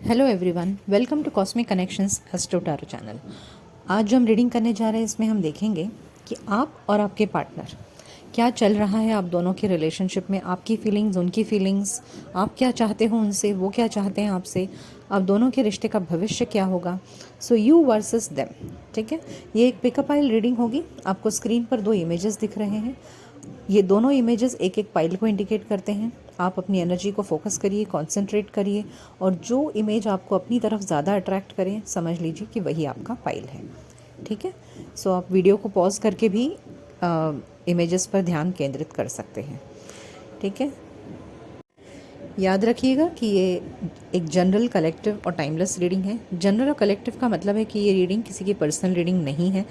Hello everyone, welcome to cosmic connections astro tarot channel. आज जो हम रीडिंग करने जा रहे हैं इसमें हम देखेंगे कि आप और आपके पार्टनर क्या चल रहा है, आप दोनों के रिलेशनशिप में, आपकी फीलिंग्स, उनकी फीलिंग्स, आप क्या चाहते हो उनसे, वो क्या चाहते हैं आपसे, आप दोनों के रिश्ते का भविष्य क्या होगा। So you versus them. ठीक है, ये एक पिकअप आइल रीडिंग होगी। आपको स्क्रीन पर दो इमेजेस दिख रहे हैं। ये दोनों इमेजेस एक एक पाइल को इंडिकेट करते हैं। आप अपनी एनर्जी को फोकस करिए, कंसंट्रेट करिए, और जो इमेज आपको अपनी तरफ ज़्यादा अट्रैक्ट करें, समझ लीजिए कि वही आपका पाइल है। ठीक है, सो आप वीडियो को पॉज करके भी इमेजेस पर ध्यान केंद्रित कर सकते हैं। ठीक है, याद रखिएगा कि ये एक जनरल, कलेक्टिव और टाइमलेस रीडिंग है। जनरल और कलेक्टिव का मतलब है कि ये रीडिंग किसी की पर्सनल रीडिंग नहीं है।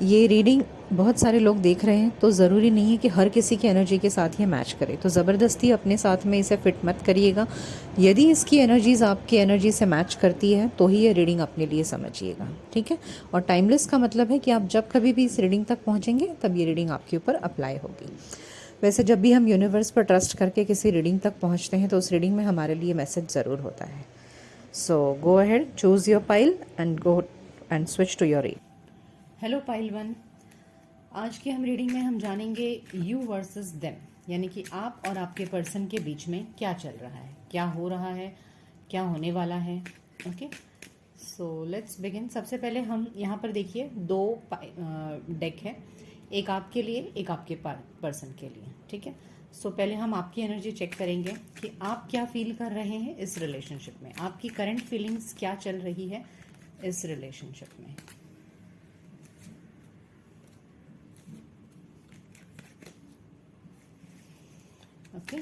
ये रीडिंग बहुत सारे लोग देख रहे हैं, तो ज़रूरी नहीं है कि हर किसी की एनर्जी के साथ ये मैच करे, तो ज़बरदस्ती अपने साथ में इसे फिट मत करिएगा। यदि इसकी एनर्जीज़ आपकी एनर्जी से मैच करती है तो ही ये रीडिंग अपने लिए समझिएगा। ठीक है, और टाइमलेस का मतलब है कि आप जब कभी भी इस रीडिंग तक पहुँचेंगे तब ये रीडिंग आपके ऊपर अप्लाई होगी। वैसे जब भी हम यूनिवर्स पर ट्रस्ट करके किसी रीडिंग तक पहुँचते हैं तो उस रीडिंग में हमारे लिए मैसेज ज़रूर होता है। So go ahead, choose your pile and go and switch to your read. Hello pile one, आज की हम रीडिंग में हम जानेंगे यू वर्सेस देम, यानी कि आप और आपके पर्सन के बीच में क्या चल रहा है, क्या हो रहा है, क्या होने वाला है। Okay, so let's begin. सबसे पहले हम यहाँ पर देखिए दो डेक है, एक आपके लिए, एक आपके पर्सन के लिए। ठीक है, सो पहले हम आपकी एनर्जी चेक करेंगे कि आप क्या फील कर रहे हैं इस रिलेशनशिप में, आपकी करंट फीलिंग्स क्या चल रही है इस रिलेशनशिप में। Okay,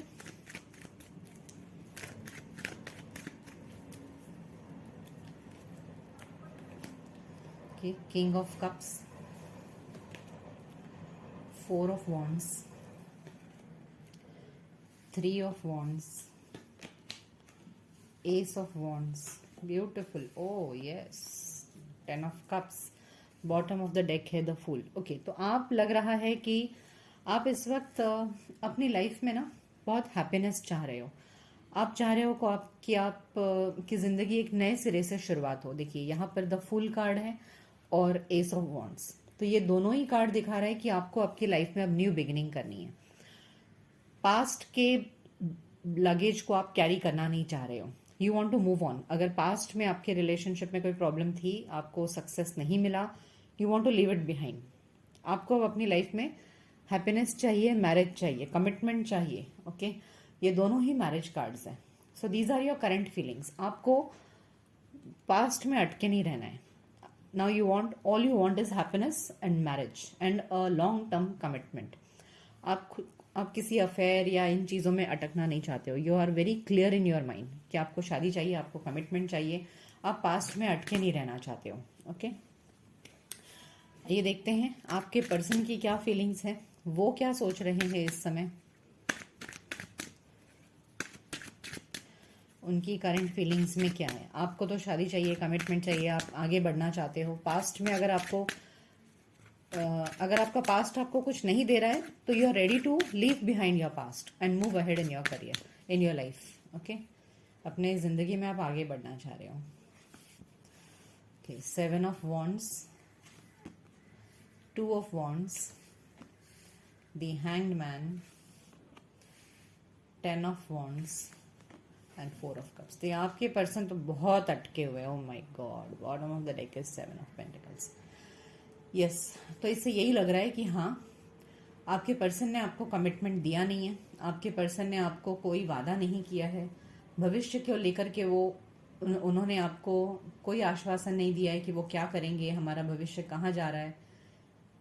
king of cups, 4 of wands, 3 of wands, ace of wands, beautiful, oh yes, 10 of cups, bottom of the deck है द फूल। ओके, तो आप लग रहा है कि आप इस वक्त अपनी लाइफ में ना बहुत हैप्पीनेस चाह रहे हो। आप चाह रहे हो को आप कि आप की जिंदगी एक नए सिरे से शुरुआत हो। देखिए यहाँ पर द फूल कार्ड है और एस ऑफ वॉन्ड्स, तो ये दोनों ही कार्ड दिखा रहा है कि आपको आपकी लाइफ में अब न्यू बिगिनिंग करनी है। पास्ट के लगेज को आप कैरी करना नहीं चाह रहे हो, you want to move on. अगर पास्ट में आपके रिलेशनशिप में कोई प्रॉब्लम थी, आपको सक्सेस नहीं मिला, you want to leave it behind. आपको अब अपनी लाइफ में हैप्पीनेस चाहिए, मैरिज चाहिए, कमिटमेंट चाहिए। ओके, ये दोनों ही मैरिज कार्ड्स हैं। So these are your current feelings. आपको पास्ट में अटके नहीं रहना है। Now you want, all you want is happiness and marriage and a long term commitment. आप किसी अफेयर या इन चीज़ों में अटकना नहीं चाहते हो। You are very clear in your mind कि आपको शादी चाहिए, आपको कमिटमेंट चाहिए, आप पास्ट में अटके नहीं रहना चाहते हो। ओके, ये देखते हैं आपके पर्सन की क्या फीलिंग्स है, वो क्या सोच रहे हैं इस समय, उनकी करंट फीलिंग्स में क्या है। आपको तो शादी चाहिए, कमिटमेंट चाहिए, आप आगे बढ़ना चाहते हो। पास्ट में अगर आपका पास्ट आपको कुछ नहीं दे रहा है तो you are ready to leave behind your past and move ahead in your career, in your life. Okay, अपने जिंदगी में आप आगे बढ़ना चाह रहे हो। Okay, 7 of wands, 2 of wands, the hanged man, 10 of wands and 4 of cups। तो आपके पर्सन तो बहुत अटके हुए हैं। Oh my God, bottom of the deck is 7 of pentacles। Yes, तो इससे यही लग रहा है कि हाँ, आपके पर्सन ने आपको कमिटमेंट दिया नहीं है, आपके पर्सन ने आपको कोई वादा नहीं किया है, भविष्य को लेकर के उन्होंने आपको कोई आश्वासन नहीं दिया है कि वो क्या करेंगे, हमारा भविष्य कहाँ जा रहा है।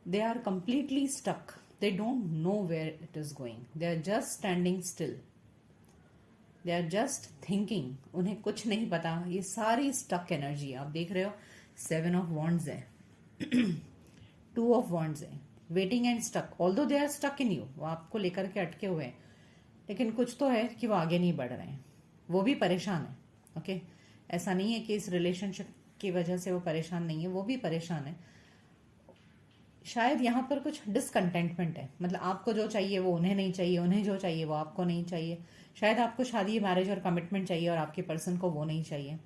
They are completely stuck, they don't know where it is going, they are just standing still, they are just thinking, उन्हें कुछ नहीं पता। ये सारी स्टक एनर्जी आप देख रहे हो। 7 of wands है, 2 of wands है, waiting and stuck. Although they are stuck in you, वो आपको लेकर के अटके हुए हैं, लेकिन कुछ तो है कि वो आगे नहीं बढ़ रहे हैं, वो भी परेशान है। ओके, ऐसा नहीं है कि इस रिलेशनशिप की वजह से वो परेशान नहीं है, वो भी परेशान है। शायद यहाँ पर कुछ डिसकंटेंटमेंट है, मतलब आपको जो चाहिए वो उन्हें नहीं चाहिए, उन्हें जो चाहिए वो आपको नहीं चाहिए। शायद आपको शादी, मैरिज और कमिटमेंट चाहिए और आपके पर्सन को वो नहीं चाहिए.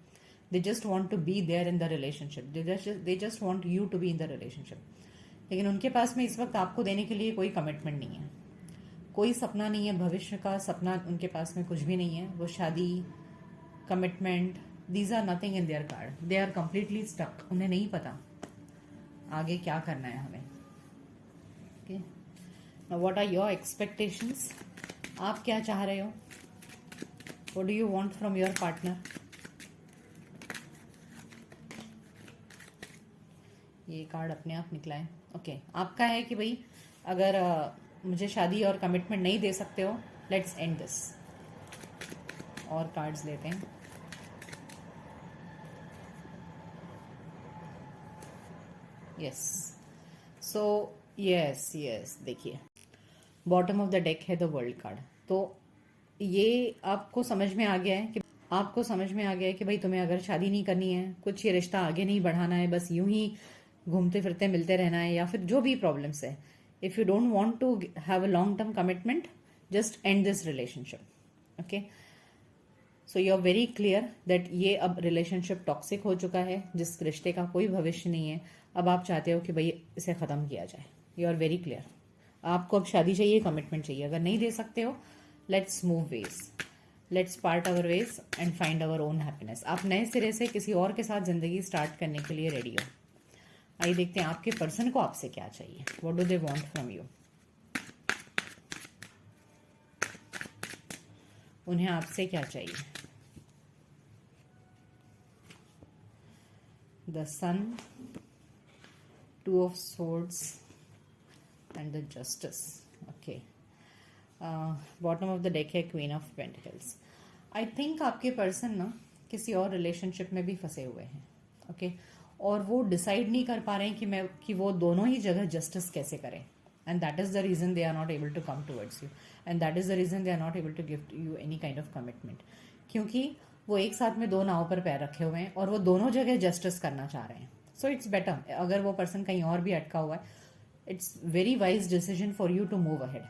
They just want to be there in the relationship, they just want you to be in the relationship. लेकिन उनके पास में इस वक्त आपको देने के लिए कोई कमिटमेंट नहीं है, कोई सपना नहीं है, भविष्य का सपना उनके पास में कुछ भी नहीं है. वो शादी, commitment, these are nothing in their card. They are completely stuck. उन्हें नहीं पता आगे क्या करना है हमें. Okay, now what are your expectations? आप क्या चाह रहे हो? What do you want from your partner? ये कार्ड अपने आप निकला है. ओके, आपका है कि भाई अगर मुझे शादी और कमिटमेंट नहीं दे सकते हो, लेट्स एंड दिस. और कार्ड्स लेते हैं. यस, सो यस, देखिए बॉटम ऑफ द डेक है द वर्ल्ड कार्ड. तो ये आपको समझ में आ गया है कि भाई तुम्हें अगर शादी नहीं करनी है, कुछ ये रिश्ता आगे नहीं बढ़ाना है, बस यूं ही घूमते फिरते मिलते रहना है, या फिर जो भी प्रॉब्लम्स है, if you don't want to have a long term commitment, just end this relationship. Okay, so you are very clear that ये अब रिलेशनशिप टॉक्सिक हो चुका है, जिस रिश्ते का कोई भविष्य नहीं है. अब आप चाहते हो कि भाई इसे खत्म किया जाए. You are very clear. आपको अब शादी चाहिए, कमिटमेंट चाहिए. अगर नहीं दे सकते हो, let's move ways, let's part our ways and find our own happiness. आप नए सिरे से किसी और के साथ जिंदगी स्टार्ट करने के लिए रेडी हो. आइए देखते हैं आपके पर्सन को आपसे क्या चाहिए. What do they want from you? उन्हें आपसे क्या चाहिए? The sun, two of swords and the justice. Okay, bottom of the deck है queen of pentacles. I think आपके पर्सन ना किसी और रिलेशनशिप में भी फंसे हुए हैं. ओके, और वो डिसाइड नहीं कर पा रहे हैं कि वो दोनों ही जगह जस्टिस कैसे करें. And that is the reason they are not able to come towards you, and that is the reason they are not able to give you any kind of commitment. क्योंकि वो एक साथ में दो नाव पर पैर रखे हुए हैं और वो दोनों जगह जस्टिस करना चाह रहे हैं. सो इट्स बेटर, अगर वो पर्सन कहीं और भी अटका हुआ है, it's very wise decision for you to move ahead.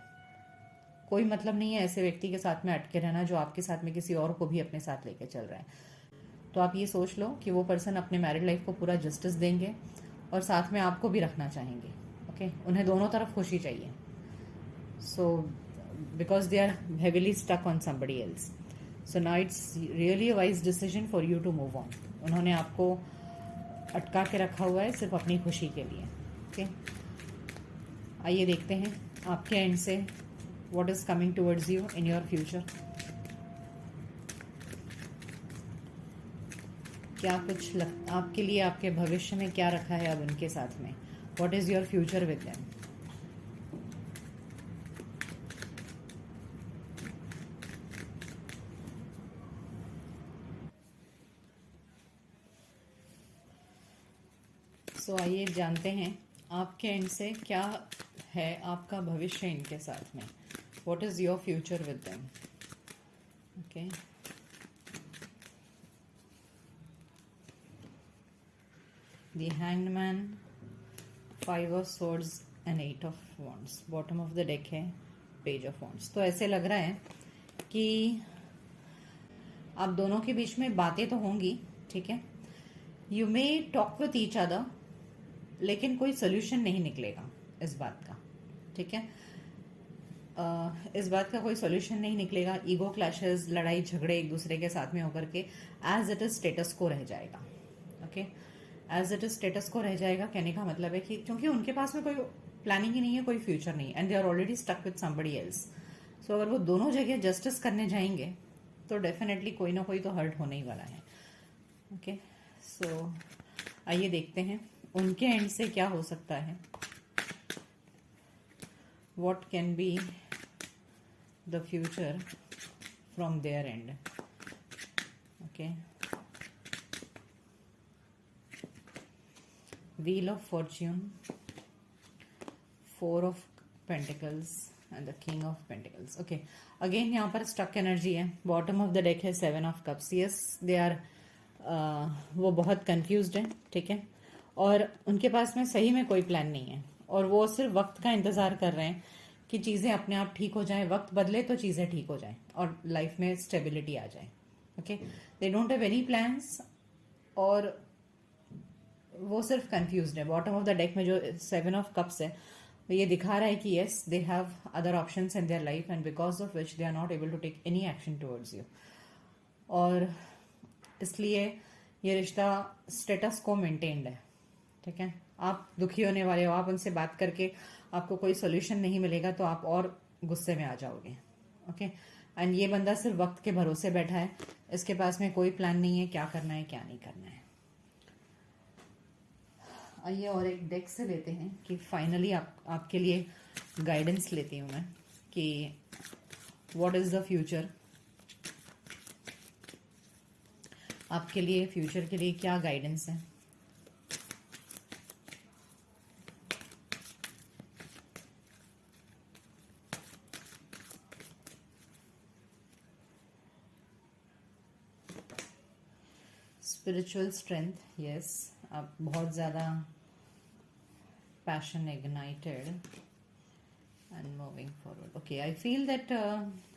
कोई मतलब नहीं है ऐसे व्यक्ति के साथ में अटके रहना जो आपके साथ में किसी और को भी अपने साथ लेके चल रहा है. तो आप ये सोच लो कि वो पर्सन अपने मैरिड लाइफ को पूरा जस्टिस देंगे और साथ में आपको भी रखना चाहेंगे. ओके, उन्हें दोनों तरफ खुशी चाहिए. So because they are heavily stuck on somebody else, so now it's really a wise decision for you to move on. उन्होंने आपको अटका के रखा हुआ है सिर्फ अपनी खुशी के लिए. ओके, आइए देखते हैं आपके एंड से what is coming towards you in your future. क्या कुछ आपके लिए आपके भविष्य में क्या रखा है अब उनके साथ में? What is your future with them? So आइए जानते हैं आपके एंड से क्या है आपका भविष्य इनके साथ में. What is your future with them? Okay, the hanged man, 5 of swords and 8 of wands. Bottom of the deck है पेज ऑफ wands. तो ऐसे लग रहा है कि आप दोनों के बीच में बातें तो होंगी, ठीक है. You may talk with each other, लेकिन कोई सोल्यूशन नहीं निकलेगा इस बात का, ठीक है. इस बात का कोई सोल्यूशन नहीं निकलेगा. ईगो क्लैशेस, लड़ाई झगड़े एक दूसरे के साथ में होकर के as it is status quo रह जाएगा. Okay, as it is status quo रह जाएगा. कहने का मतलब है कि क्योंकि उनके पास में कोई प्लानिंग ही नहीं है, कोई फ्यूचर नहीं है, and they are already stuck with somebody else. So अगर वो दोनों जगह जस्टिस करने जाएंगे तो डेफिनेटली कोई ना कोई तो हर्ट होने ही वाला है. ओके, सो आइए देखते हैं उनके एंड से क्या हो सकता है. What can be the future from there end. Okay, Wheel of Fortune, 4 of Pentacles and the King of Pentacles. Okay, again यहाँ पर stuck energy है. Bottom of the deck है 7 of Cups. Yes, they are वो बहुत confused है, ठीक है, और उनके पास में सही में कोई प्लान नहीं है और वो सिर्फ वक्त का इंतजार कर रहे हैं कि चीज़ें अपने आप ठीक हो जाएं, वक्त बदले तो चीज़ें ठीक हो जाएं और लाइफ में स्टेबिलिटी आ जाए। Okay, they don't have any plans और वो सिर्फ कंफ्यूज्ड है। बॉटम ऑफ द डेक में जो 7 ऑफ कप्स है ये दिखा रहा है कि yes they have other options in their life and because of which they are not able to take any action towards you. और इसलिए ये रिश्ता स्टेटस को मेंटेन्ड है। ठीक है, आप दुखी होने वाले हो, आप उनसे बात करके आपको कोई सोल्यूशन नहीं मिलेगा तो आप और गुस्से में आ जाओगे। ओके, एंड ये बंदा सिर्फ वक्त के भरोसे बैठा है, इसके पास में कोई प्लान नहीं है क्या करना है क्या नहीं करना है। आइए और एक डेक से लेते हैं कि फाइनली आपके लिए गाइडेंस लेती हूं मैं कि व्हाट इज द फ्यूचर, आपके लिए फ्यूचर के लिए क्या गाइडेंस है। स्पिरिचुअल स्ट्रेंथ, यस, आप बहुत ज़्यादा passion ignited and moving forward. Okay, I feel that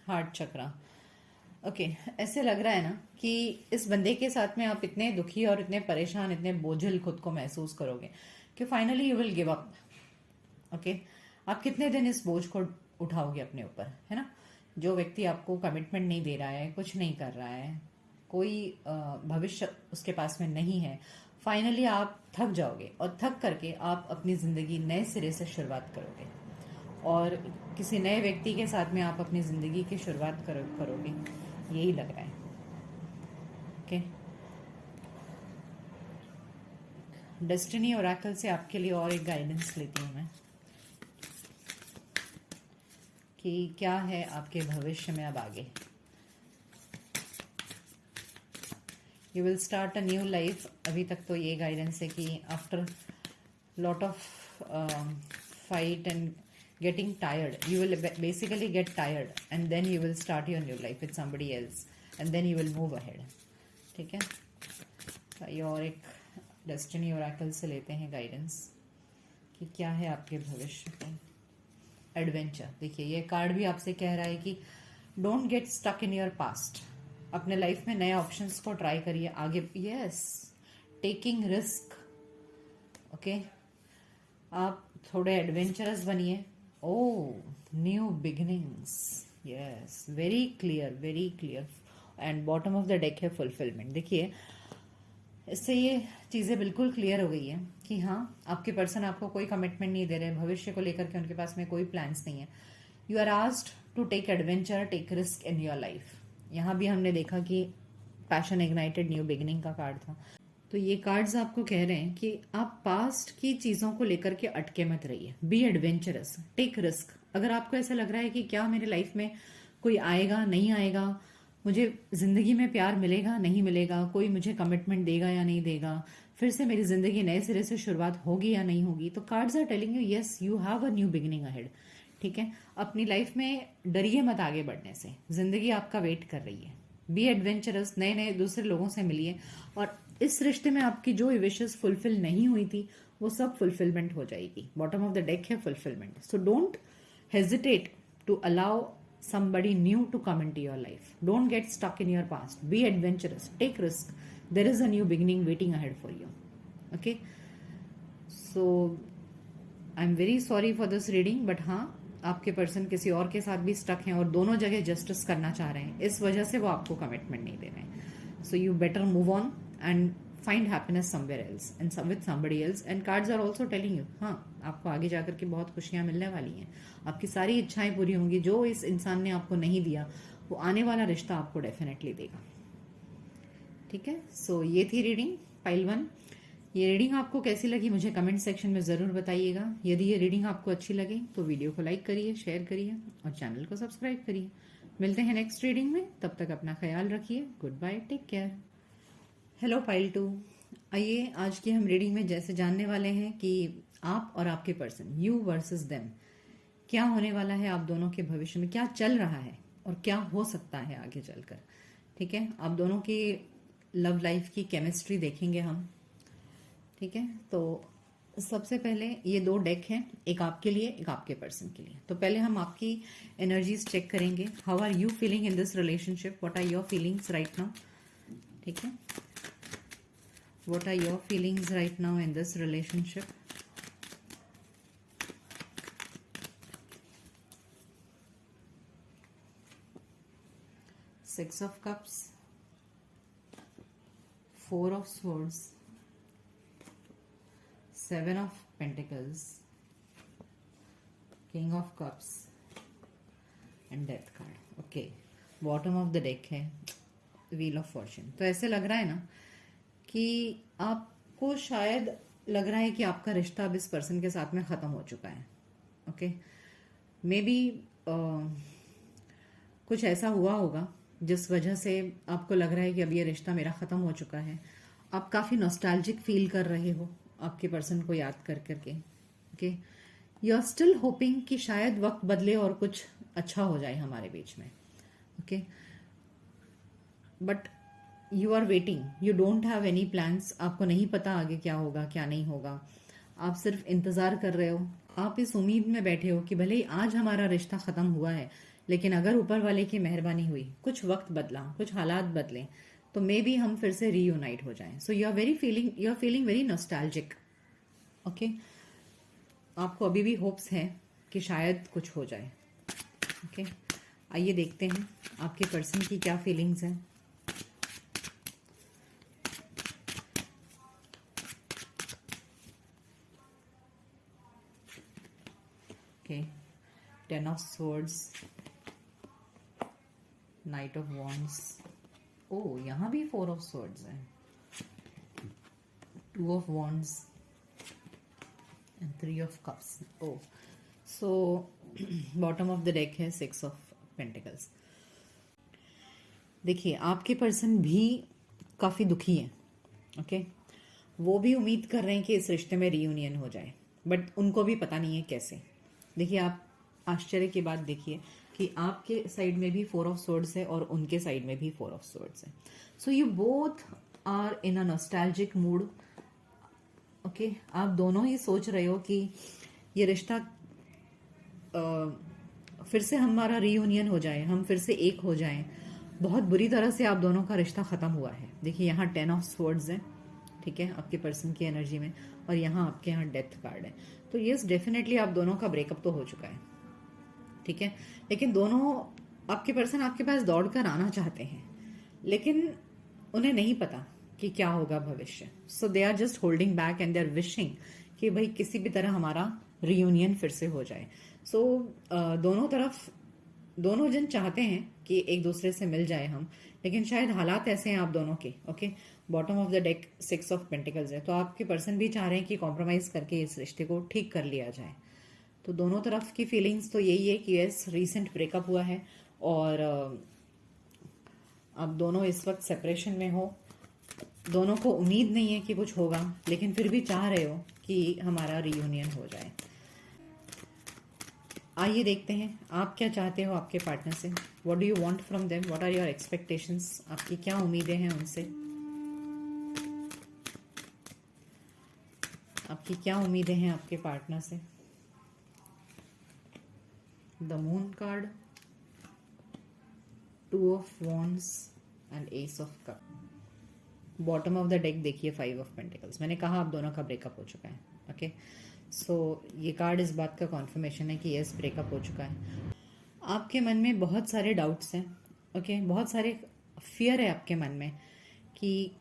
heart chakra. Okay, ऐसे लग रहा है ना कि इस बंदे के साथ में आप इतने दुखी और इतने परेशान, इतने बोझिल खुद को महसूस करोगे कि finally you will give up. Okay, आप कितने दिन इस बोझ को उठाओगे अपने ऊपर, है ना। जो व्यक्ति आपको कमिटमेंट नहीं दे रहा है, कुछ नहीं कर रहा है, कोई भविष्य उसके पास में नहीं है, फाइनली आप थक जाओगे और थक करके आप अपनी जिंदगी नए सिरे से शुरुआत करोगे और किसी नए व्यक्ति के साथ में आप अपनी जिंदगी की शुरुआत करोगे, यही लग रहा है। ओके, डेस्टिनी ओरेकल से आपके लिए और एक गाइडेंस लेती हूँ मैं कि क्या है आपके भविष्य में अब आगे। You will start a new life. अभी तक तो ये गाइडेंस है कि after lot of fight and getting tired, you will basically get tired and then you will start your new life with somebody else and then you will move ahead। ठीक है, ये और एक डेस्टिनी ओरेकल से लेते हैं guidance कि क्या है आपके भविष्य में। एडवेंचर, देखिए ये कार्ड भी आपसे कह रहा है कि don't get stuck in your past, अपने लाइफ में नए ऑप्शंस को ट्राई करिए आगे। Yes, taking risk. ओके, आप थोड़े एडवेंचरस बनिए। New beginnings, yes, very clear. And bottom of the deck है फुलफिलमेंट। देखिए इससे ये चीज़ें बिल्कुल क्लियर हो गई है कि हाँ, आपके पर्सन आपको कोई कमिटमेंट नहीं दे रहे, भविष्य को लेकर के उनके पास में कोई प्लान्स नहीं है। You are asked to take adventure, take risk in your life. यहाँ भी हमने देखा कि पैशन इग्नाइटेड न्यू बिगिनिंग का कार्ड था। तो ये कार्ड्स आपको कह रहे हैं कि आप पास्ट की चीजों को लेकर के अटके मत रहिए, बी एडवेंचरस, टेक रिस्क। अगर आपको ऐसा लग रहा है कि क्या मेरे लाइफ में कोई आएगा नहीं आएगा, मुझे जिंदगी में प्यार मिलेगा नहीं मिलेगा, कोई मुझे कमिटमेंट देगा या नहीं देगा, फिर से मेरी जिंदगी नए सिरे से शुरुआत होगी या नहीं होगी, तो cards are telling you yes, you have a new beginning ahead. ठीक है, अपनी लाइफ में डरिए मत आगे बढ़ने से, जिंदगी आपका वेट कर रही है। बी एडवेंचरस, नए नए दूसरे लोगों से मिलिए और इस रिश्ते में आपकी जो विशेष फुलफिल नहीं हुई थी वो सब फुलफिलमेंट हो जाएगी। बॉटम ऑफ द डेक है fulfilment. So don't hesitate to allow somebody new to come into your life. Don't get stuck in your past. Be adventurous. Take risk. There is a new beginning waiting ahead for you. Okay? So, I'm very sorry for this reading, but हाँ, आपके person किसी और के साथ भी stuck हैं और दोनों जगह जस्टिस करना चाह रहे हैं, इस वजह से वो आपको कमिटमेंट नहीं दे रहे हैं। So you better move on and find happiness somewhere else and with somebody else. And cards are also telling you, हाँ, आपको आगे जाकर के बहुत खुशियां मिलने वाली हैं, आपकी सारी इच्छाएं पूरी होंगी। जो इस इंसान ने आपको नहीं दिया वो आने वाला रिश्ता आपको डेफिनेटली देगा। ठीक है, सो ये थी रीडिंग पाइल 1। ये रीडिंग आपको कैसी लगी मुझे कमेंट सेक्शन में जरूर बताइएगा। यदि ये रीडिंग आपको अच्छी लगे तो वीडियो को लाइक करिए, शेयर करिए और चैनल को सब्सक्राइब करिए। मिलते हैं नेक्स्ट रीडिंग में, तब तक अपना ख्याल रखिए। Goodbye, take care. Hello pile 2, आइए आज की हम रीडिंग में जैसे जानने वाले हैं कि आप और आपके पर्सन, यू वर्सेस देम, क्या होने वाला है आप दोनों के भविष्य में, क्या चल रहा है और क्या हो सकता है आगे चलकर। ठीक है, आप दोनों की लव लाइफ की केमिस्ट्री देखेंगे हम। ठीक है, तो सबसे पहले ये दो डेक हैं, एक आपके लिए एक आपके पर्सन के लिए। तो पहले हम आपकी एनर्जीज चेक करेंगे। How are you feeling in this relationship, what are your feelings right now. ठीक है, what are your feelings right now in this relationship. Six of cups, four of swords, seven of pentacles, king of cups and death card. Okay, bottom of the deck है wheel of fortune. तो ऐसे लग रहा है ना कि आपको शायद लग रहा है कि आपका रिश्ता अब इस पर्सन के साथ में खत्म हो चुका है। ओके, मे बी कुछ ऐसा हुआ होगा जिस वजह से आपको लग रहा है कि अब ये रिश्ता मेरा खत्म हो चुका है। आप काफी नॉस्टैल्जिक फील कर रहे हो आपके पर्सन को याद कर करके। Okay, you are still hoping कि शायद वक्त बदले और कुछ अच्छा हो जाए हमारे बीच में। Okay, but you are waiting, you don't have any plans. आपको नहीं पता आगे क्या होगा क्या नहीं होगा, आप सिर्फ इंतजार कर रहे हो। आप इस उम्मीद में बैठे हो कि भले ही आज हमारा रिश्ता खत्म हुआ है, लेकिन अगर ऊपर वाले की मेहरबानी हुई, कुछ वक्त बदला, कुछ हालात बदले, तो मे बी हम फिर से रीयूनाइट हो जाएं। So you are feeling very nostalgic. Okay, आपको अभी भी होप्स है कि शायद कुछ हो जाए। ओके, आइए देखते हैं आपके पर्सन की क्या फीलिंग्स हैं। Okay, ten of swords, knight of wands, ओ यहां भी फोर ऑफ swords है, two of wands and three of cups. ओ so bottom of the deck है सिक्स ऑफ पेंटिकल्स। देखिए, आपके पर्सन भी काफी दुखी है। ओके, वो भी उम्मीद कर रहे हैं कि इस रिश्ते में रीयूनियन हो जाए, बट उनको भी पता नहीं है कैसे। देखिए, आप आश्चर्य की बात देखिए कि आपके साइड में भी फोर ऑफ swords है और उनके साइड में भी फोर ऑफ swords है। So you both are in a nostalgic mood. Okay, आप दोनों ही सोच रहे हो कि ये रिश्ता फिर से हमारा रीयूनियन हो जाए, हम फिर से एक हो जाएं। बहुत बुरी तरह से आप दोनों का रिश्ता खत्म हुआ है। देखिए, यहाँ टेन ऑफ swords है, ठीक है, आपके पर्सन की एनर्जी में, और यहाँ आपके यहाँ डेथ कार्ड है। तो यस, डेफिनेटली आप दोनों का ब्रेकअप तो हो चुका है। ठीक है, लेकिन दोनों, आपके पर्सन आपके पास दौड़ कर आना चाहते हैं, लेकिन उन्हें नहीं पता कि क्या होगा भविष्य। So they are just holding back and they are wishing कि भाई किसी भी तरह हमारा रियूनियन फिर से हो जाए। सो दोनों जन चाहते हैं कि एक दूसरे से मिल जाए हम, लेकिन शायद हालात ऐसे हैं आप दोनों के। Okay, bottom of the deck six of pentacles है। तो आपके पर्सन भी चाह रहे हैं कि कॉम्प्रोमाइज करके इस रिश्ते को ठीक कर लिया जाए। तो दोनों तरफ की फीलिंग्स तो यही है कि यस, रीसेंट ब्रेकअप हुआ है और अब दोनों इस वक्त सेपरेशन में हो। दोनों को उम्मीद नहीं है कि कुछ होगा, लेकिन फिर भी चाह रहे हो कि हमारा रीयूनियन हो जाए। आइए देखते हैं आप क्या चाहते हो आपके पार्टनर से। What do you want from them, what are your expectations, आपकी क्या उम्मीदें हैं उनसे, आपकी क्या उम्मीदें हैं आपके पार्टनर से। The moon card, two of wands and S of cup. Bottom of the deck देखिए फाइव ऑफ पेंटिकल्स। मैंने कहा आप दोनों का ब्रेकअप हो चुका है। ओके, सो ये कार्ड इस बात का कॉन्फर्मेशन है कि यस, ब्रेकअप हो चुका है। आपके मन में बहुत सारे डाउट्स हैं। ओके, बहुत सारे फियर है आपके मन में कि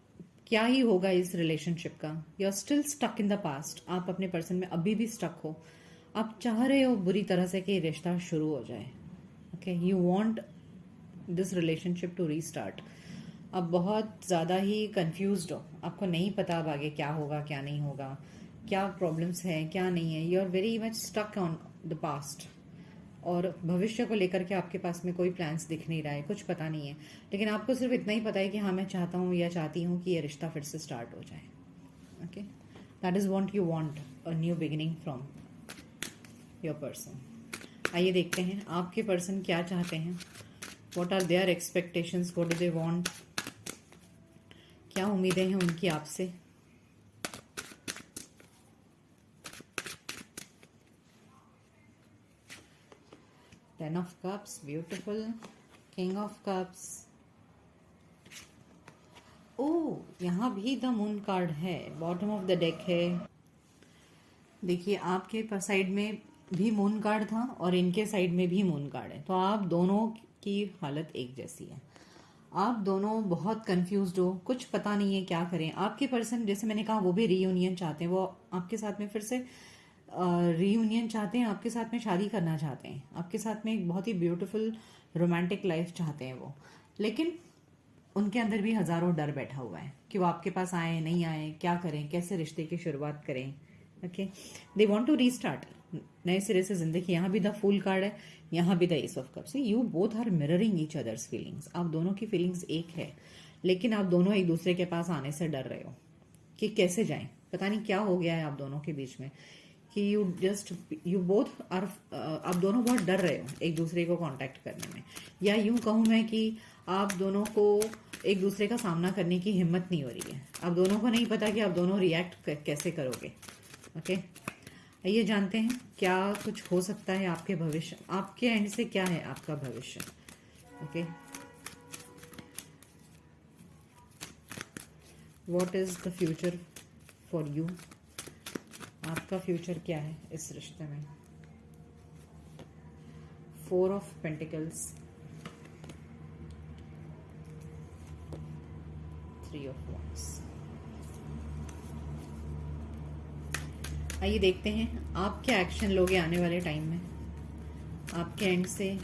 क्या ही होगा इस रिलेशनशिप का। You are still stuck in the past, आप अपने पर्सन में अभी भी स्टक हो। आप चाह रहे हो बुरी तरह से कि रिश्ता शुरू हो जाए। Okay, you want this relationship to restart. अब बहुत ज़्यादा ही कंफ्यूज्ड हो, आपको नहीं पता अब आगे क्या होगा क्या नहीं होगा, क्या प्रॉब्लम्स हैं क्या नहीं है। You are very much stuck on the past, और भविष्य को लेकर के आपके पास में कोई प्लान्स दिख नहीं रहा है, कुछ पता नहीं है। लेकिन आपको सिर्फ इतना ही पता है कि हाँ, मैं चाहता हूँ या चाहती हूँ कि ये रिश्ता फिर से स्टार्ट हो जाए। Okay, that is want you want a new beginning from your person. आइए देखते हैं आपके पर्सन क्या चाहते हैं। What are their expectations, what do they want, क्या उम्मीदें हैं उनकी आपसे। 10 of cups, beautiful. King of cups. ओ, यहाँ भी द मून कार्ड है, बॉटम ऑफ द डेक है। देखिए आपके साइड में भी मून कार्ड था और इनके साइड में भी मून कार्ड है, तो आप दोनों की हालत एक जैसी है। आप दोनों बहुत कंफ्यूज्ड हो, कुछ पता नहीं है क्या करें। आपके पर्सन, जैसे मैंने कहा, वो भी रीयूनियन चाहते हैं, वो आपके साथ में फिर से रीयूनियन चाहते हैं, आपके साथ में शादी करना चाहते हैं, आपके साथ में एक बहुत ही ब्यूटीफुल रोमांटिक लाइफ चाहते हैं वो। लेकिन उनके अंदर भी हजारों डर बैठा हुआ है कि वो आपके पास आए नहीं आए, क्या करें, कैसे रिश्ते की शुरुआत करें। Okay, they want to restart, नए सिरे से जिंदगी। यहाँ भी द फूल कार्ड है, यहाँ भी द एस ऑफ कप्स है। You both are mirroring each other's feelings. आप दोनों की फीलिंग्स एक है, लेकिन आप दोनों एक दूसरे के पास आने से डर रहे हो कि कैसे जाएं। पता नहीं क्या हो गया है आप दोनों के बीच में कि यू बोथ आर, आप दोनों बहुत डर रहे हो एक दूसरे को कांटेक्ट करने में, या यूं कहूं मैं कि आप दोनों को एक दूसरे का सामना करने की हिम्मत नहीं हो रही है। आप दोनों को नहीं पता कि आप दोनों रिएक्ट कैसे करोगे। ओके, आइए जानते हैं क्या कुछ हो सकता है आपके भविष्य, आपके एंड से क्या है आपका भविष्य। Okay, what is the future for you. आपका फ्यूचर क्या है इस रिश्ते में। 4 ऑफ पेंटिकल्स, 3 ऑफ wands। आइए देखते हैं आप क्या एक्शन लोगे आने वाले टाइम में, आपके एंड से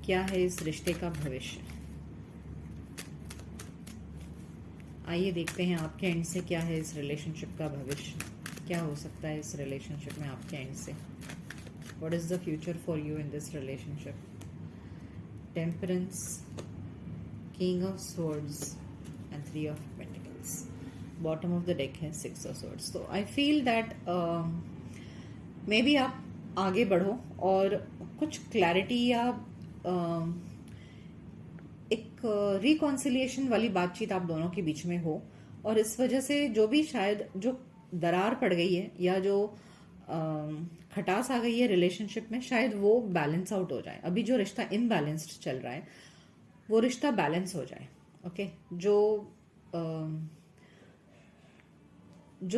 क्या है इस रिश्ते का भविष्य। आइए देखते हैं आपके एंड से क्या है इस रिलेशनशिप का भविष्य, क्या हो सकता है इस रिलेशनशिप में आपके एंड से। What is the future for you in this relationship. Temperance, king of swords and 3 of pentacles. Bottom of the deck है 6 ऑफ swords। तो I feel that may be आप आगे बढ़ो और कुछ क्लैरिटी या एक रिकॉन्सिलिएशन वाली बातचीत आप दोनों के बीच में हो, और इस वजह से जो भी शायद जो दरार पड़ गई है या जो खटास आ गई है रिलेशनशिप में, शायद वो बैलेंस आउट हो जाए। अभी जो रिश्ता इनबैलेंस्ड चल रहा है वो रिश्ता बैलेंस हो जाए। ओके, जो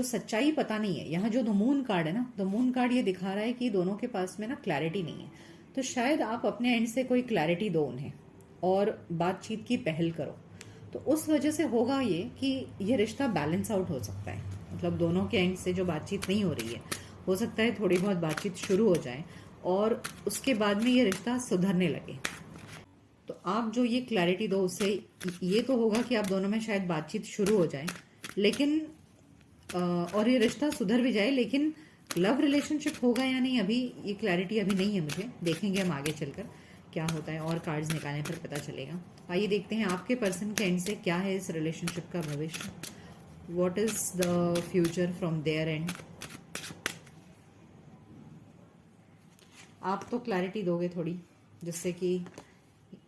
सच्चाई पता नहीं है, यहाँ जो द मून कार्ड है ना, द मून कार्ड ये दिखा रहा है कि दोनों के पास में ना क्लैरिटी नहीं है। तो शायद आप अपने एंड से कोई क्लैरिटी दो उन्हें और बातचीत की पहल करो, तो उस वजह से होगा ये कि ये रिश्ता बैलेंस आउट हो सकता है। मतलब दोनों के एंड से जो बातचीत नहीं हो रही है, हो सकता है थोड़ी बहुत बातचीत शुरू हो जाए और उसके बाद में ये रिश्ता सुधरने लगे। तो आप जो ये क्लैरिटी दो, उससे ये तो होगा कि आप दोनों में शायद बातचीत शुरू हो जाए, लेकिन और ये रिश्ता सुधर भी जाए। लेकिन लव रिलेशनशिप होगा या नहीं, अभी ये क्लैरिटी अभी नहीं है मुझे, देखेंगे हम आगे चलकर क्या होता है और कार्ड्स निकालने पर पता चलेगा। आइए देखते हैं आपके पर्सन के एंड से क्या है इस रिलेशनशिप का भविष्य। What is the future from there end. आप तो क्लैरिटी दोगे थोड़ी, जिससे कि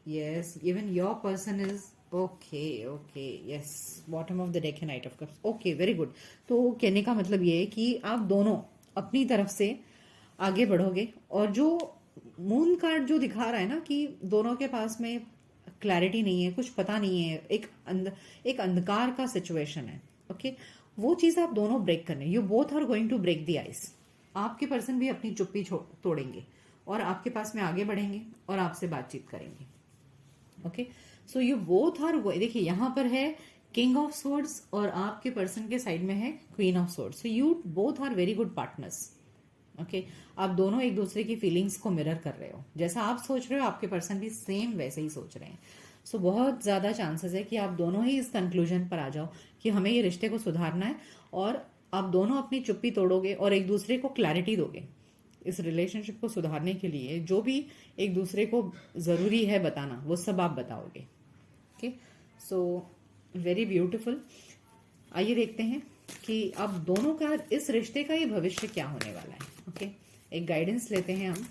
yes, even your person is okay. Okay, yes, bottom of the deck है knight of cups. Okay, very good. तो कहने का मतलब ये है कि आप दोनों अपनी तरफ से आगे बढ़ोगे, और जो मून कार्ड जो दिखा रहा है ना कि दोनों के पास में क्लैरिटी नहीं है, कुछ पता नहीं है, एक अंधकार का सिचुएशन है। ओके, वो चीज आप दोनों ब्रेक करने, you both are going to break the ice. आपके पर्सन भी अपनी चुप्पी तोड़ेंगे और आपके पास में आगे बढ़ेंगे और आपसे बातचीत करेंगे। Okay, so you both are, देखिए यहां पर है किंग ऑफ सोर्ड्स और आपके पर्सन के साइड में है queen of swords. So you both are very good partners. Okay, आप दोनों एक दूसरे की फीलिंग्स को मिरर कर रहे हो, जैसा आप सोच रहे हो आपके पर्सन भी सेम वैसे ही सोच रहे हैं। सो बहुत ज्यादा चांसेस है कि आप दोनों ही इस कंक्लूजन पर आ जाओ कि हमें ये रिश्ते को सुधारना है, और आप दोनों अपनी चुप्पी तोड़ोगे और एक दूसरे को क्लैरिटी दोगे इस रिलेशनशिप को सुधारने के लिए। जो भी एक दूसरे को जरूरी है बताना, वो सब आप बताओगे। Okay, so very beautiful. आइए देखते हैं कि अब दोनों का इस रिश्ते का ये भविष्य क्या होने वाला है। ओके, एक गाइडेंस लेते हैं हम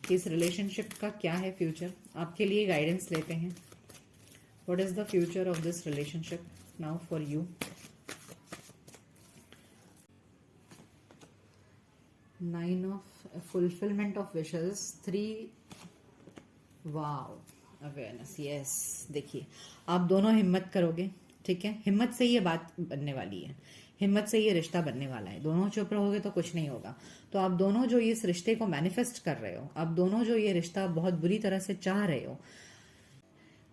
कि इस रिलेशनशिप का क्या है फ्यूचर। आपके लिए गाइडेंस लेते हैं। What is the future of this relationship now for you. 9 of fulfilment of wishes, 3 wow awareness. Yes, देखिए आप दोनों हिम्मत करोगे, ठीक है, हिम्मत से ये बात बनने वाली है, हिम्मत से ये रिश्ता बनने वाला है। दोनों चुप रहोगे तो कुछ नहीं होगा। तो आप दोनों जो इस रिश्ते को मैनिफेस्ट कर रहे हो, आप दोनों जो ये रिश्ता बहुत बुरी तरह से चाह रहे हो,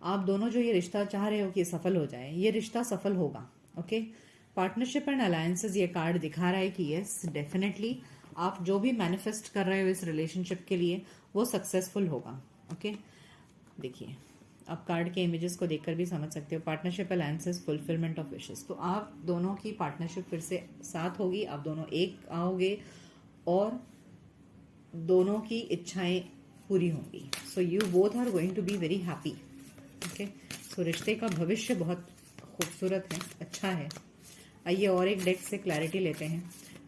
आप दोनों जो ये रिश्ता चाह रहे हो कि सफल हो जाए, ये रिश्ता सफल होगा। ओके, पार्टनरशिप एंड अलायंसेस ये कार्ड दिखा रहा है कि यस डेफिनेटली आप जो भी मैनिफेस्ट कर रहे हो इस रिलेशनशिप के लिए वो सक्सेसफुल होगा। ओके, देखिए आप कार्ड के इमेजेस को देखकर भी समझ सकते हो। Partnership alliances, fulfilment of wishes, तो आप दोनों की पार्टनरशिप फिर से साथ होगी, आप दोनों एक आओगे और दोनों की इच्छाएं पूरी होंगी। So you both are going to be very happy. Okay, so रिश्ते का भविष्य बहुत खूबसूरत है, अच्छा है। आइए और एक डेक से क्लैरिटी लेते हैं,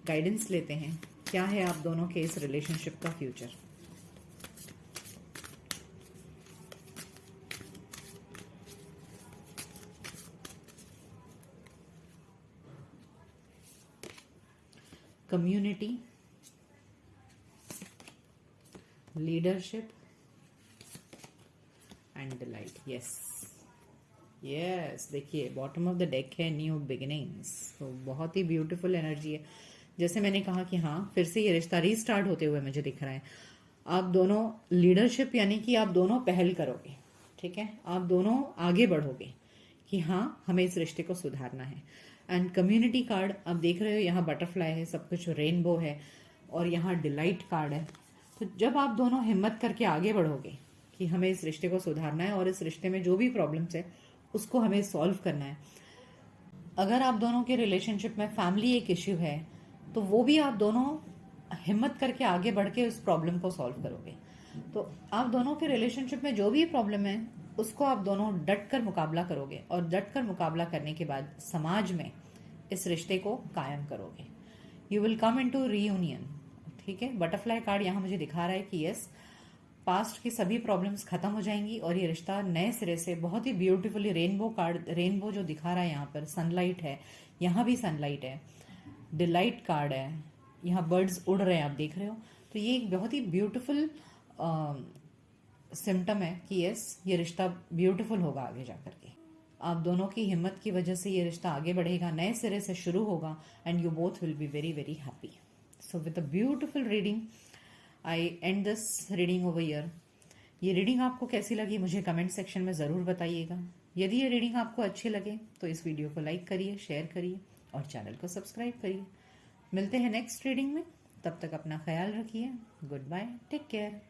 गाइडेंस लेते हैं, क्या है आप दोनों के इस रिलेशनशिप का future. Community, leadership and delight. Yes yes, देखिए बॉटम ऑफ द डेक है न्यू बिगिनिंग्स, तो बहुत ही ब्यूटीफुल एनर्जी है। जैसे मैंने कहा कि हाँ, फिर से ये रिश्ता रीस्टार्ट होते हुए मुझे दिख रहा है। आप दोनों लीडरशिप यानी कि आप दोनों पहल करोगे, ठीक है, आप दोनों आगे बढ़ोगे कि हाँ हमें इस रिश्ते को सुधारना है। एंड कम्युनिटी कार्ड आप देख रहे हो, यहाँ बटरफ्लाई है, सब कुछ रेनबो है और यहाँ डिलाइट कार्ड है। तो जब आप दोनों हिम्मत करके आगे बढ़ोगे कि हमें इस रिश्ते को सुधारना है और इस रिश्ते में जो भी प्रॉब्लम्स है उसको हमें सॉल्व करना है। अगर आप दोनों के रिलेशनशिप में फैमिली एक इश्यू है तो वो भी आप दोनों हिम्मत करके आगे बढ़ के उस प्रॉब्लम को सॉल्व करोगे। तो आप दोनों के रिलेशनशिप में जो भी प्रॉब्लम है उसको आप दोनों डट कर मुकाबला करोगे और डट कर मुकाबला करने के बाद समाज में इस रिश्ते को कायम करोगे। You will come into reunion, ठीक है। बटरफ्लाई कार्ड यहाँ मुझे दिखा रहा है कि यस, पास्ट की सभी प्रॉब्लम्स खत्म हो जाएंगी और ये रिश्ता नए सिरे से बहुत ही ब्यूटीफुली, रेनबो कार्ड, रेनबो जो दिखा रहा है यहाँ पर, सनलाइट है, यहाँ भी सनलाइट है, डिलाइट कार्ड है, यहाँ बर्ड्स उड़ रहे हैं, आप देख रहे हो। तो ये एक बहुत ही ब्यूटीफुल सिम्टम है कि यस, ये रिश्ता ब्यूटीफुल होगा आगे जाकर के। आप दोनों की हिम्मत की वजह से ये रिश्ता आगे बढ़ेगा, नए सिरे से शुरू होगा and you both will be very very happy. So with a beautiful reading I and this reading over here. ये रीडिंग आपको कैसी लगी मुझे कमेंट सेक्शन में ज़रूर बताइएगा। यदि ये रीडिंग आपको अच्छी लगे तो इस वीडियो को लाइक करिए, शेयर करिए और चैनल को सब्सक्राइब करिए। मिलते हैं नेक्स्ट रीडिंग में, तब तक अपना ख्याल रखिए। Goodbye, take care.